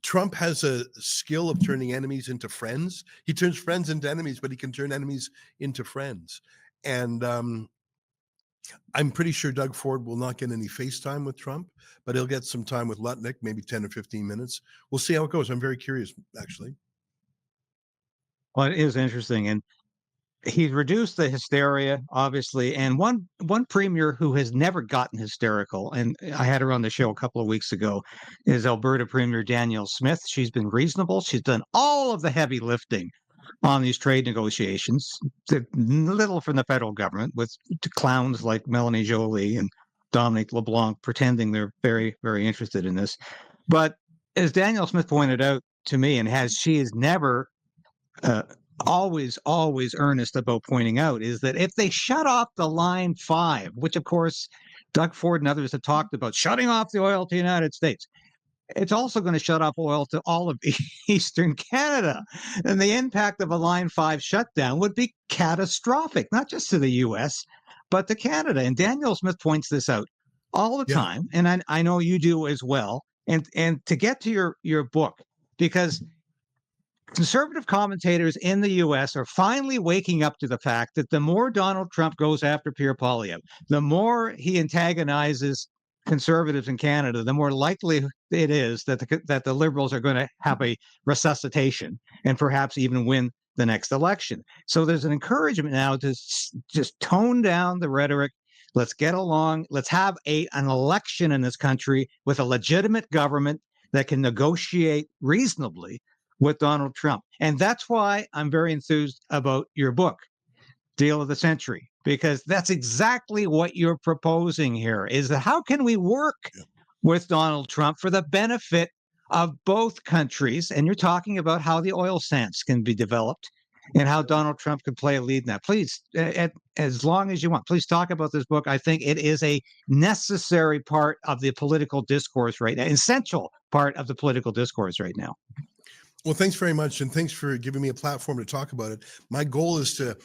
Trump has a skill of turning enemies into friends. He turns friends into enemies, but he can turn enemies into friends. And I'm pretty sure Doug Ford will not get any FaceTime with Trump, but he'll get some time with Lutnick, maybe 10 or 15 minutes. We'll see how it goes. I'm very curious, actually. Well, it is interesting, and he's reduced the hysteria, obviously. And one premier who has never gotten hysterical, and I had her on the show a couple of weeks ago, is Alberta Premier Danielle Smith. She's been reasonable. She's done all of the heavy lifting on these trade negotiations. Little from the federal government, with clowns like Melanie Joly and Dominic LeBlanc pretending they're very, very interested in this. But as Danielle Smith pointed out to me, and she is never uh, always earnest about pointing out, is that if they shut off the Line 5, which of course Doug Ford and others have talked about, shutting off the oil to the United States, it's also going to shut off oil to all of Eastern Canada. And the impact of a Line 5 shutdown would be catastrophic, not just to the U.S., but to Canada. And Daniel Smith points this out all the time, and I know you do as well. And to get to your book, because conservative commentators in the U.S. are finally waking up to the fact that the more Donald Trump goes after Pierre Poilievre, the more he antagonizes conservatives in Canada, the more likely it is that the Liberals are going to have a resuscitation and perhaps even win the next election. So there's an encouragement now to just tone down the rhetoric. Let's get along. Let's have an election in this country with a legitimate government that can negotiate reasonably with Donald Trump. And that's why I'm very enthused about your book, Deal of the Century, because that's exactly what you're proposing here, is that how can we work with Donald Trump for the benefit of both countries? And you're talking about how the oil sands can be developed and how Donald Trump could play a lead in that. Please, as long as you want, please talk about this book. I think it is a necessary part of the political discourse right now, essential part of the political discourse right now. Well, thanks very much. And thanks for giving me a platform to talk about it. My goal is to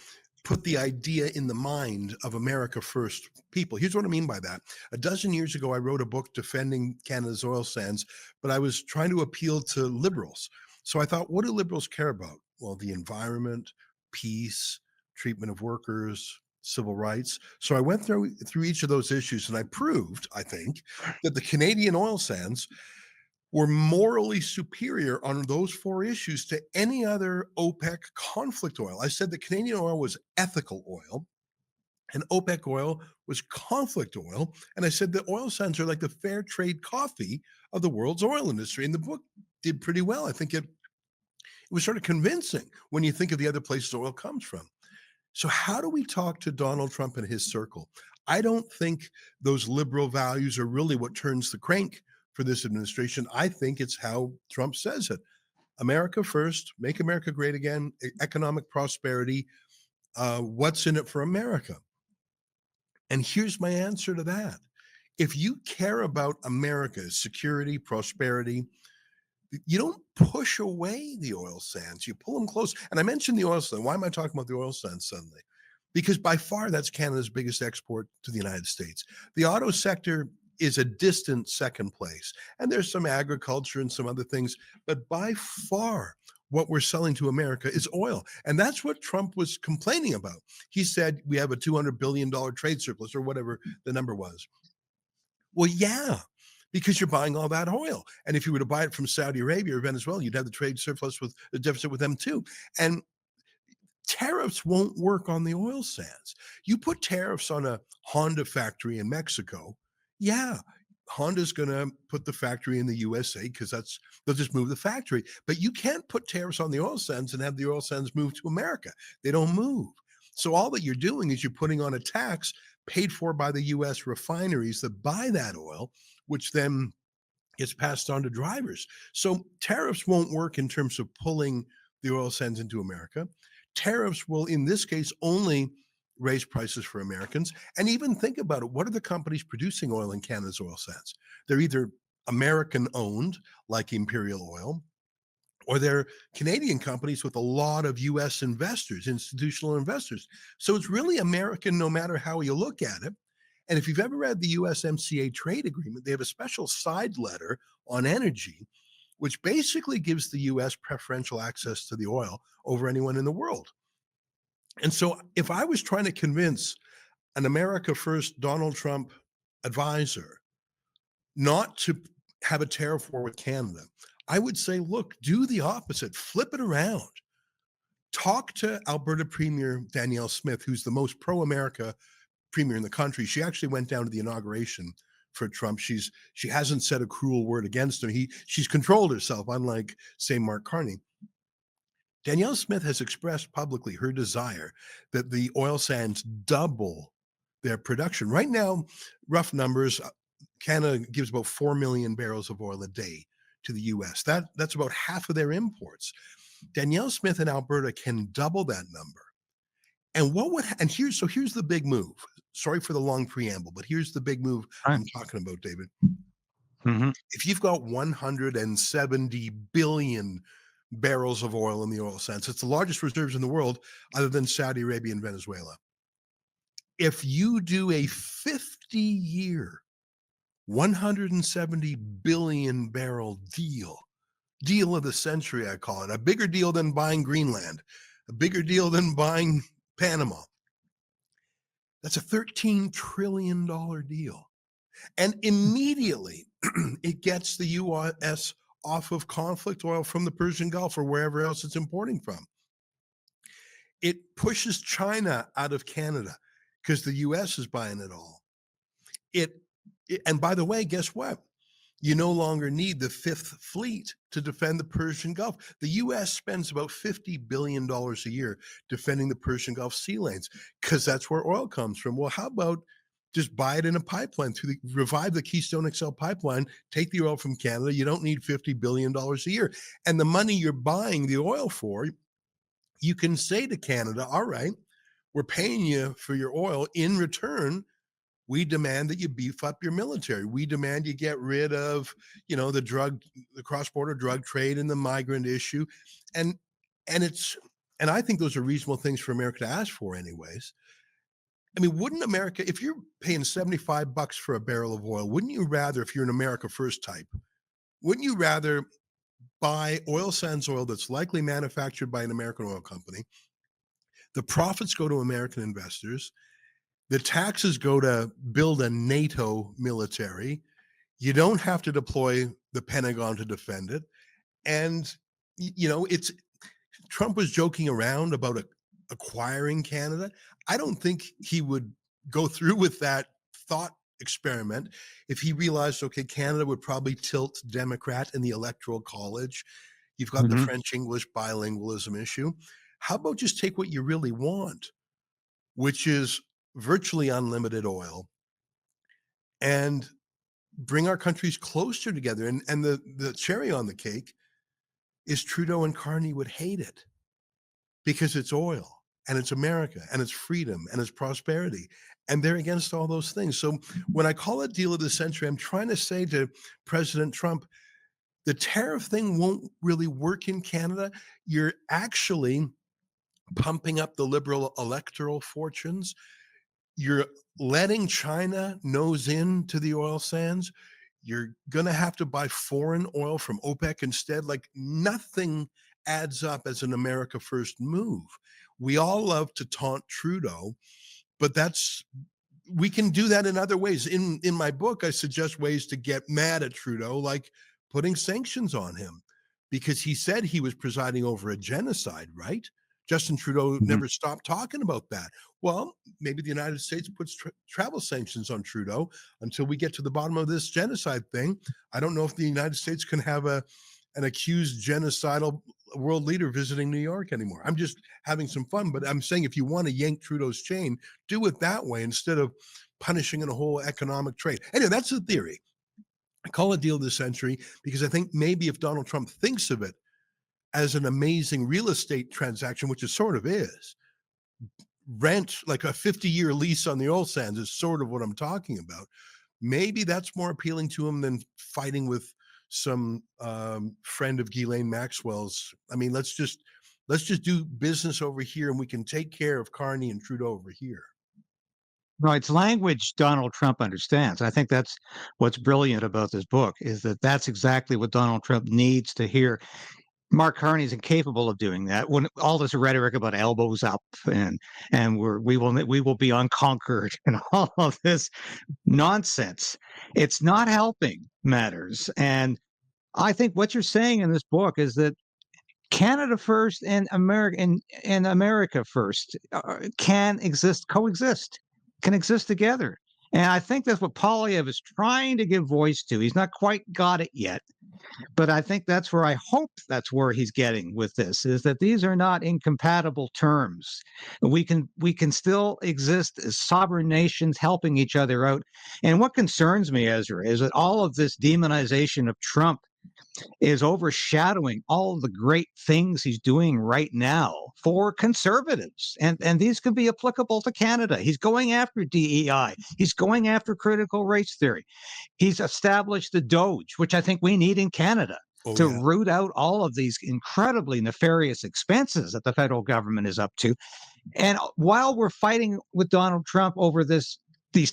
put the idea in the mind of America First people. Here's what I mean by that. A dozen years ago, I wrote a book defending Canada's oil sands, but I was trying to appeal to liberals. So I thought, what do liberals care about? Well, the environment, peace, treatment of workers, civil rights. So I went through each of those issues, and I proved, I think, that the Canadian oil sands were morally superior on those four issues to any other OPEC conflict oil. I said that Canadian oil was ethical oil and OPEC oil was conflict oil. And I said that oil sands are like the fair trade coffee of the world's oil industry. And the book did pretty well. I think it was sort of convincing when you think of the other places oil comes from. So how do we talk to Donald Trump and his circle? I don't think those liberal values are really what turns the crank for this administration. I think it's how Trump says it. America first, make America great again, economic prosperity. What's in it for America? And here's my answer to that. If you care about America's security, prosperity, you don't push away the oil sands. You pull them close. And I mentioned the oil sands. Why am I talking about the oil sands suddenly? Because by far, that's Canada's biggest export to the United States. The auto sector is a distant second place. And there's some agriculture and some other things, but by far what we're selling to America is oil. And that's what Trump was complaining about. He said we have a $200 billion trade surplus or whatever the number was. Well, yeah, because you're buying all that oil. And if you were to buy it from Saudi Arabia or Venezuela, you'd have the trade surplus with the deficit with them too. And tariffs won't work on the oil sands. You put tariffs on a Honda factory in Mexico, yeah, Honda's going to put the factory in the USA because they'll just move the factory. But you can't put tariffs on the oil sands and have the oil sands move to America. They don't move. So all that you're doing is you're putting on a tax paid for by the US refineries that buy that oil, which then gets passed on to drivers. So tariffs won't work in terms of pulling the oil sands into America. Tariffs will, in this case, only raise prices for Americans. And even think about it. What are the companies producing oil in Canada's oil sands? They're either American owned, like Imperial Oil, or they're Canadian companies with a lot of US investors, institutional investors. So it's really American no matter how you look at it. And if you've ever read the USMCA trade agreement, they have a special side letter on energy which basically gives the US preferential access to the oil over anyone in the world. And so if I was trying to convince an America First Donald Trump advisor not to have a tariff war with Canada, I would say, look, do the opposite, flip it around. Talk to Alberta Premier Danielle Smith, who's the most pro America premier in the country. She actually went down to the inauguration for Trump. She hasn't said a cruel word against him. She's controlled herself, unlike, say, Mark Carney. Danielle Smith has expressed publicly her desire that the oil sands double their production. Right now, rough numbers, Canada gives about 4 million barrels of oil a day to the US. That's about half of their imports. Danielle Smith in Alberta can double that number. And here's the big move. Sorry for the long preamble, but here's the big move Right. I'm talking about, David. Mhm. If you've got 170 billion barrels of oil in the oil sands, it's the largest reserves in the world other than Saudi Arabia and Venezuela. If you do a 50-year, 170 billion barrel deal of the century, I call it, a bigger deal than buying Greenland, a bigger deal than buying Panama. That's a $13 trillion deal. And immediately it gets the US off of conflict oil from the Persian Gulf or wherever else it's importing from. It pushes China out of Canada because the US is buying it all. And by the way, guess what? You no longer need the Fifth Fleet to defend the Persian Gulf. The US spends about $50 billion a year defending the Persian Gulf sea lanes because that's where oil comes from. Well, how about just buy it in a pipeline revive the Keystone XL pipeline, take the oil from Canada. You don't need $50 billion a year. And the money you're buying the oil for, you can say to Canada, all right, we're paying you for your oil. In return, we demand that you beef up your military. We demand you get rid of, the cross-border drug trade and the migrant issue. And and it's and I think those are reasonable things for America to ask for anyways. I mean, wouldn't America, if you're paying $75 for a barrel of oil, wouldn't you rather, if you're an America First type, wouldn't you rather buy oil sands oil that's likely manufactured by an American oil company? The profits go to American investors. The taxes go to build a NATO military. You don't have to deploy the Pentagon to defend it. And it's Trump was joking around about acquiring Canada. I don't think he would go through with that thought experiment if he realized, okay, Canada would probably tilt Democrat in the Electoral College. You've got the Mhm. French English bilingualism issue. How about just take what you really want, which is virtually unlimited oil, and bring our countries closer together? And the cherry on the cake is Trudeau and Carney would hate it because it's oil and it's America and it's freedom and it's prosperity. And they're against all those things. So when I call it deal of the century, I'm trying to say to President Trump, the tariff thing won't really work in Canada. You're actually pumping up the liberal electoral fortunes. You're letting China nose into the oil sands. You're going to have to buy foreign oil from OPEC instead. Like, nothing adds up as an America First move. We all love to taunt Trudeau, but we can do that in other ways. In my book, I suggest ways to get mad at Trudeau, like putting sanctions on him, because he said he was presiding over a genocide, right? Justin Trudeau Mhm. never stopped talking about that. Well, maybe the United States puts travel sanctions on Trudeau until we get to the bottom of this genocide thing. I don't know if the United States can have an accused genocidal world leader visiting New York anymore. I'm just having some fun, but I'm saying if you want to yank Trudeau's chain, do it that way instead of punishing in a whole economic trade. Anyway, that's the theory. I call it deal of the century because I think maybe if Donald Trump thinks of it as an amazing real estate transaction, which it sort of is, rent like a 50-year lease on the oil sands is sort of what I'm talking about. Maybe that's more appealing to him than fighting with some friend of Ghislaine Maxwell's. I mean, let's just do business over here, and we can take care of Carney and Trudeau over here. No, it's language Donald Trump understands. I think that's what's brilliant about this book is that that's exactly what Donald Trump needs to hear. Mark Carney's incapable of doing that. When all this rhetoric about elbows up and we will be unconquered and all of this nonsense, it's not helping matters. And I think what you're saying in this book is that Canada first and America first can coexist, can exist together. And I think that's what Polyev is trying to give voice to. He's not quite got it yet, but I think that's where I hope that's where he's getting with this is that these are not incompatible terms. We can still exist as sovereign nations helping each other out. And what concerns me, Ezra, is that all of this demonization of Trump is overshadowing all of the great things he's doing right now for conservatives. And these could be applicable to Canada. He's going after DEI. He's going after critical race theory. He's established the Doge, which I think we need in Canada Oh to yeah. root out all of these incredibly nefarious expenses that the federal government is up to. And while we're fighting with Donald Trump over these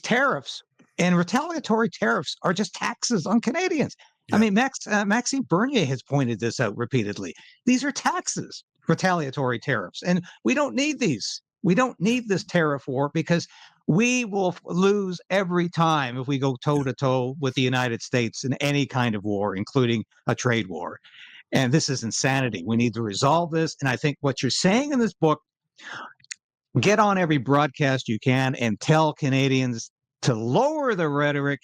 tariffs, and retaliatory tariffs are just taxes on Canadians. I Yeah. mean, Maxime Bernier has pointed this out repeatedly. These are taxes, retaliatory tariffs, and we don't need these. We don't need this tariff war because we will lose every time if we go toe to toe with the United States in any kind of war, including a trade war. And this is insanity. We need to resolve this. And I think what you're saying in this book, get on every broadcast you can and tell Canadians to lower the rhetoric.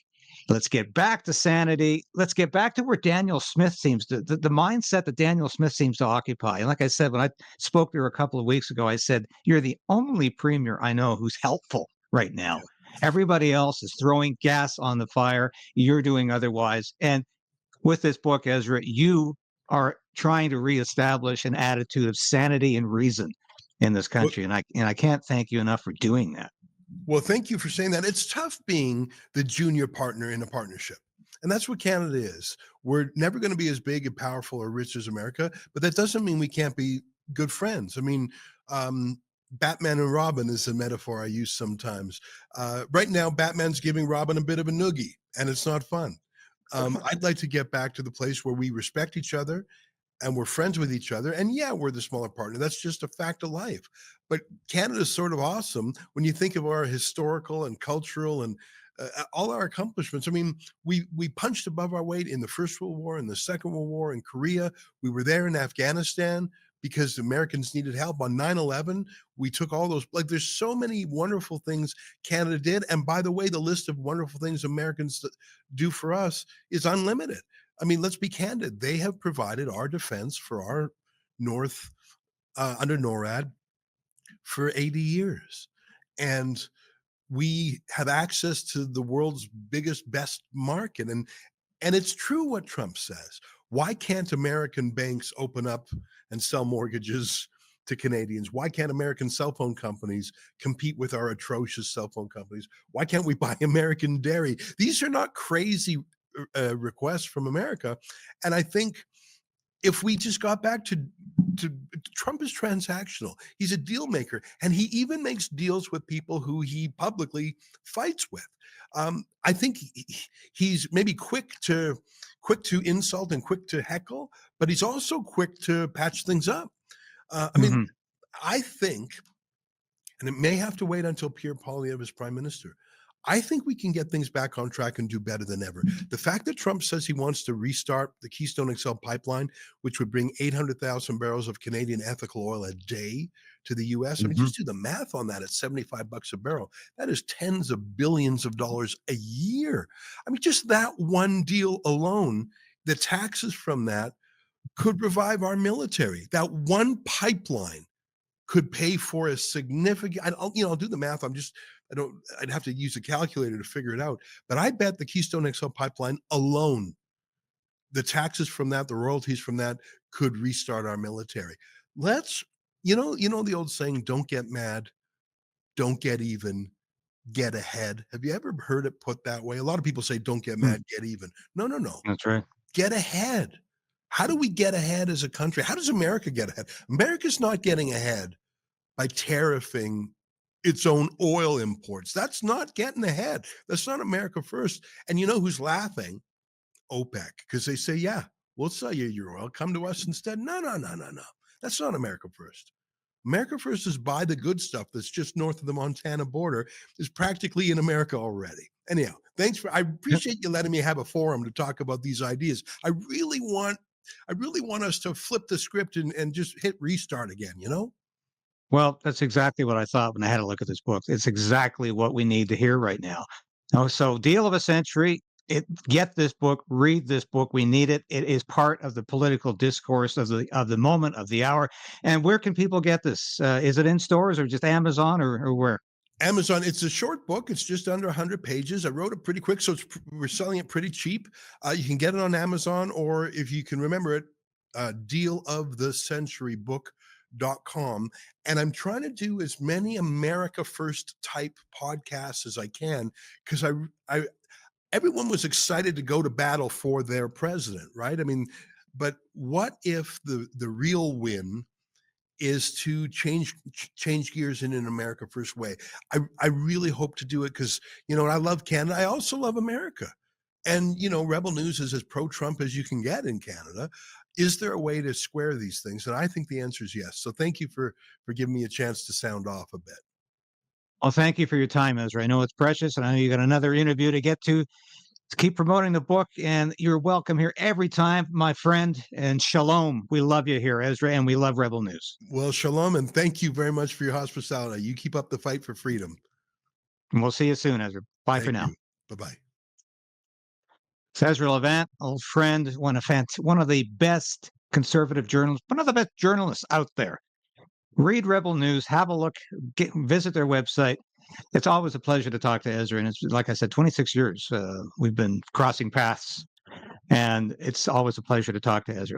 Let's get back to sanity. Let's get back to where Daniel Smith seems to, the mindset that Daniel Smith seems to occupy. And like I said, when I spoke to her a couple of weeks ago, I said, you're the only premier I know who's helpful right now. Everybody else is throwing gas on the fire. You're doing otherwise. And with this book, Ezra, you are trying to reestablish an attitude of sanity and reason in this Well, country. And I can't thank you enough for doing that. well, thank you for saying that. It's tough being the junior partner in a partnership. And that's what Canada is. We're never going to be as big and powerful or rich as America, but that doesn't mean we can't be good friends. I mean, Batman and Robin is a metaphor I use sometimes. Right now, Batman's giving Robin a bit of a noogie, and it's not fun. I'd like to get back to the place where we respect each other and we're friends with each other. And yeah, we're the smaller partner. That's just a fact of life. But Canada's sort of awesome when you think of our historical and cultural and all our accomplishments. I mean, we punched above our weight in the First World War, in the Second World War, in Korea. We were there in Afghanistan because the Americans needed help. On 9/11, we took all those, like, there's so many wonderful things Canada did. And by the way, the list of wonderful things Americans do for us is unlimited. I mean, let's be candid. They have provided our defense for our North under NORAD for 80 years. And we have access to the world's biggest, best market. And it's true what Trump says. Why can't American banks open up and sell mortgages to Canadians? Why can't American cell phone companies compete with our atrocious cell phone companies? Why can't we buy American dairy? These are not crazy requests from America. And I think if we just got back to Trump is transactional. He's a deal maker, and he even makes deals with people who he publicly fights with. I think he's maybe quick to insult and quick to heckle, but he's also quick to patch things up. I mean, I think, and it may have to wait until Pierre Poilievre is prime minister. I think we can get things back on track and do better than ever. The fact that Trump says he wants to restart the Keystone XL pipeline, which would bring 800,000 barrels of Canadian ethical oil a day to the US. I mean, just do the math on that at $75 a barrel. That is tens of billions of dollars a year. I mean, just that one deal alone, the taxes from that could revive our military. That one pipeline could pay for a significant, I'll do the math. I'd have to use a calculator to figure it out. But I bet the Keystone XL pipeline alone, the taxes from that, the royalties from that could restart our military. Let's, the old saying, don't get mad, don't get even, get ahead. Have you ever heard it put that way? A lot of people say, don't get mad, get even. No, no, no. That's right. Get ahead. How do we get ahead as a country? How does America get ahead? America's not getting ahead by tariffing its own oil imports. That's not getting ahead. That's not America first. And you know who's laughing? OPEC, because they say, yeah, we'll sell you your oil. Come to us instead. No, no, no, no, no. That's not America first. America first is buy the good stuff that's just north of the Montana border, is practically in America already. Anyhow, I appreciate you letting me have a forum to talk about these ideas. I really want us to flip the script and just hit restart again, you know? Well, that's exactly what I thought when I had a look at this book. It's exactly what we need to hear right now. Oh, so deal of a century. Get this book, read this book. We need it. It is part of the political discourse of the moment of the hour. And where can people get this? Is it in stores or just Amazon or where? Amazon, it's a short book. It's just under 100 pages. I wrote it pretty quick, so we're selling it pretty cheap. You can get it on Amazon, or if you can remember it, dealofthecenturybook.com. And I'm trying to do as many America First type podcasts as I can, because I everyone was excited to go to battle for their president, right? I mean, but what if the real win is to change gears in an America First way? I really hope to do it because, you know, I love Canada. I also love America. And, you know, Rebel News is as pro-Trump as you can get in Canada. Is there a way to square these things? And I think the answer is yes. So thank you for giving me a chance to sound off a bit. Well, thank you for your time, Ezra. I know it's precious, and I know you got another interview to get to. Keep promoting the book, and you're welcome here every time, my friend. And shalom. We love you here, Ezra, and we love Rebel News. Well, shalom, and thank you very much for your hospitality. You keep up the fight for freedom. And we'll see you soon, Ezra. Bye for Thank now. you. Bye-bye. It's Ezra Levant, old friend, one of the best conservative journalists, one of the best journalists out there. Read Rebel News, have a look, visit their website. It's always a pleasure to talk to Ezra, and it's like I said, 26 years we've been crossing paths, and it's always a pleasure to talk to Ezra.